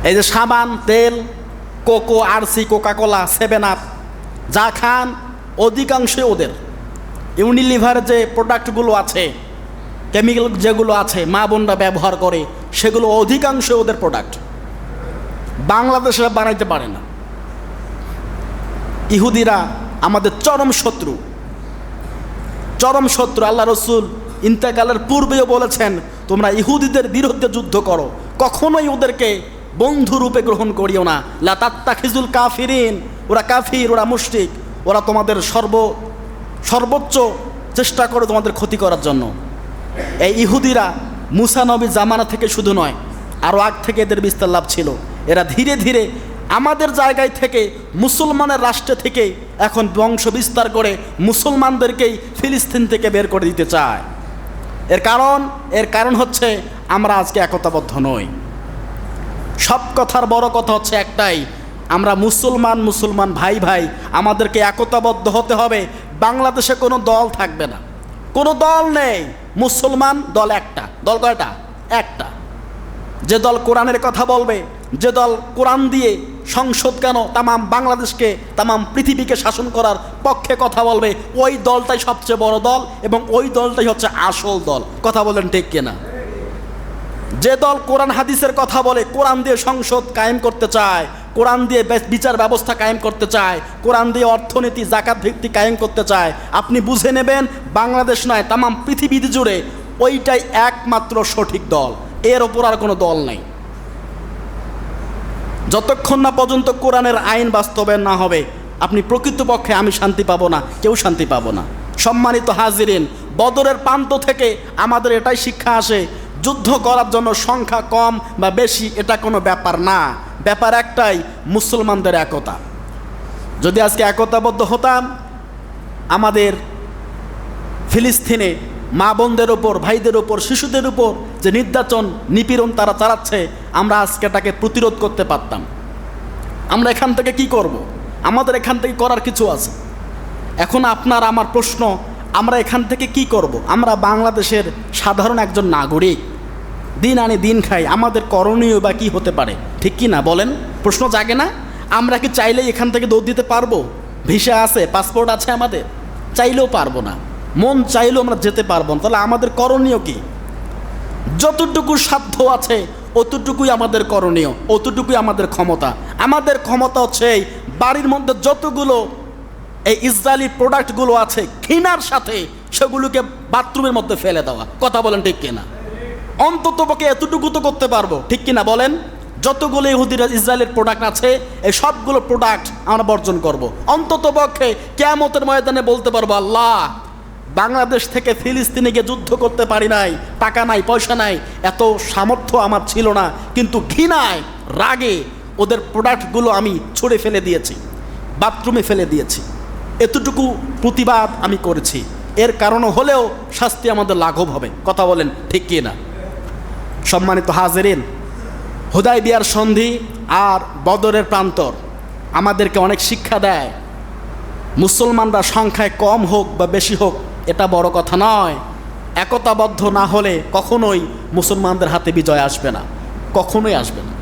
এই যে সাবান, তেল, কোকো, আরসি, কোকাকোলা, 7 আপ যা খান অধিকাংশই ওদের। ইউনিলিভার যে প্রোডাক্টগুলো আছে, কেমিক্যাল যেগুলো আছে মা বোনরা ব্যবহার করে, সেগুলো অধিকাংশ ওদের প্রোডাক্ট, বাংলাদেশে বানাইতে পারে না। ইহুদিরা আমাদের চরম শত্রু, চরম শত্রু। আল্লাহ রসুল ইন্তেকালের পূর্বেও বলেছেন, তোমরা ইহুদিদের বিরুদ্ধে যুদ্ধ করো, কখনোই ওদেরকে বন্ধু রূপে গ্রহণ করিও না। লা তাত্তাখিজুল কাফিরিন, ওরা কাফির, ওরা মুশরিক, ওরা তোমাদের সর্বোচ্চ চেষ্টা করে তোমাদের ক্ষতি করার জন্য। এই ইহুদিরা মুসা নবী জামানা থেকে শুধু নয়, আরও আগ থেকে এদের বিস্তার লাভ ছিল। এরা ধীরে ধীরে আমাদের জায়গায় থেকে, মুসলমানের রাষ্ট্র থেকে এখন বংশ বিস্তার করে মুসলমানদেরকেই ফিলিস্তিন থেকে বের করে দিতে চায়। এর কারণ হচ্ছে আমরা আজকে একতাবদ্ধ নই। সব কথার বড় কথা হচ্ছে একটাই, আমরা মুসলমান ভাই ভাই, আমাদেরকে একতাবদ্ধ হতে হবে। বাংলাদেশে কোনো দল থাকবে না, কোনো দল নেই। মুসলমান দল একটা। দল কয়টা? একটা। যে দল কোরআনের কথা বলবে, যে দল কোরআন দিয়ে সংসদ কেন তামাম বাংলাদেশকে, তামাম পৃথিবীকে শাসন করার পক্ষে কথা বলবে, ওই দলটাই সবচেয়ে বড় দল এবং ওই দলটাই হচ্ছে আসল দল। কথা বলেন ঠিক কিনা? যে দল কোরআন হাদিসের কথা বলে, কোরআন দিয়ে সংসদ কায়েম করতে চায়, কোরআন দিয়ে বিচার ব্যবস্থা কায়েম করতে চায়, কোরআন দিয়ে অর্থনীতি, জাকাত ভিত্তি কায়েম করতে চায়, আপনি বুঝে নেবেন বাংলাদেশ নয় তামাম পৃথিবী জুড়ে ওইটাই একমাত্র সঠিক দল। এর ওপর আর কোনো দল নেই। যতক্ষণ না পর্যন্ত কোরআনের আইন বাস্তবায়ন না হবে, আপনি প্রকৃতপক্ষে আমি শান্তি পাবো না, কেউ শান্তি পাবো না। সম্মানিত হাজিরিন, বদরের প্রান্ত থেকে আমাদের এটাই শিক্ষা আসে, যুদ্ধ করার জন্য সংখ্যা কম বা বেশি এটা কোনো ব্যাপার না। ব্যাপার একটাই, মুসলমানদের একতা। যদি আজকে একতাবদ্ধ হতাম, আমাদের ফিলিস্তিনে মা বোনদের ওপর, ভাইদের ওপর, শিশুদের উপর যে নির্যাতন, নিপীড়ন তারা চালাচ্ছে, আমরা আজকে এটাকে প্রতিরোধ করতে পারতাম। আমরা এখান থেকে কি করব? আমাদের এখান থেকে করার কিছু আছে। এখন আপনার আমার প্রশ্ন, আমরা এখান থেকে কি করব? আমরা বাংলাদেশের সাধারণ একজন নাগরিক, দিন আনি দিন খাই, আমাদের করণীয় বা কী হতে পারে? ঠিক কি না বলেন? প্রশ্ন জাগে না? আমরা কি চাইলেই এখান থেকে দৌড় দিতে পারবো? ভিসা আছে, পাসপোর্ট আছে, আমাদের চাইলেও পারবো না, মন চাইলেও আমরা যেতে পারবো না। তাহলে আমাদের করণীয় কি? যতটুকু সাধ্য আছে অতটুকুই আমাদের করণীয়, অতটুকুই আমাদের ক্ষমতা। আমাদের ক্ষমতা হচ্ছে এই বাড়ির মধ্যে যতগুলো এই ইসরায়েলি প্রোডাক্টগুলো আছে ঘৃণার সাথে সেগুলোকে বাথরুমের মধ্যে ফেলে দেওয়া। কথা বলেন ঠিক কিনা? অন্ততপক্ষে এতটুকু তো করতে পারবো, ঠিক কিনা বলেন? যতগুলো ইহুদিরা ইসরায়েলের প্রোডাক্ট আছে এই সবগুলো প্রোডাক্ট আমরা বর্জন করব। অন্ততপক্ষে কিয়ামতের ময়দানে বলতে পারবো, আল্লাহ, বাংলাদেশ থেকে ফিলিস্তিনে গিয়ে যুদ্ধ করতে পারি নাই, টাকা নাই, পয়সা নাই, এত সামর্থ্য আমার ছিল না, কিন্তু ঘৃণায়, রাগে ওদের প্রোডাক্টগুলো আমি ছুঁড়ে ফেলে দিয়েছি, বাথরুমে ফেলে দিয়েছি। এতটুকু প্রতিবাদ আমি করেছি। এর কারণ হলেও শাস্তি আমাদের লাঘব হবে। কথা বলেন ঠিক কি না? সম্মানিত হাজিরিন, হুদায়বিয়ার সন্ধি আর বদরের প্রান্তর আমাদেরকে অনেক শিক্ষা দেয়। মুসলমানরা সংখ্যায় কম হোক বা বেশি হোক এটা বড় কথা নয়। একতাবদ্ধ না হলে কখনোই মুসলমানদের হাতে বিজয় আসবে না, কখনোই আসবে না।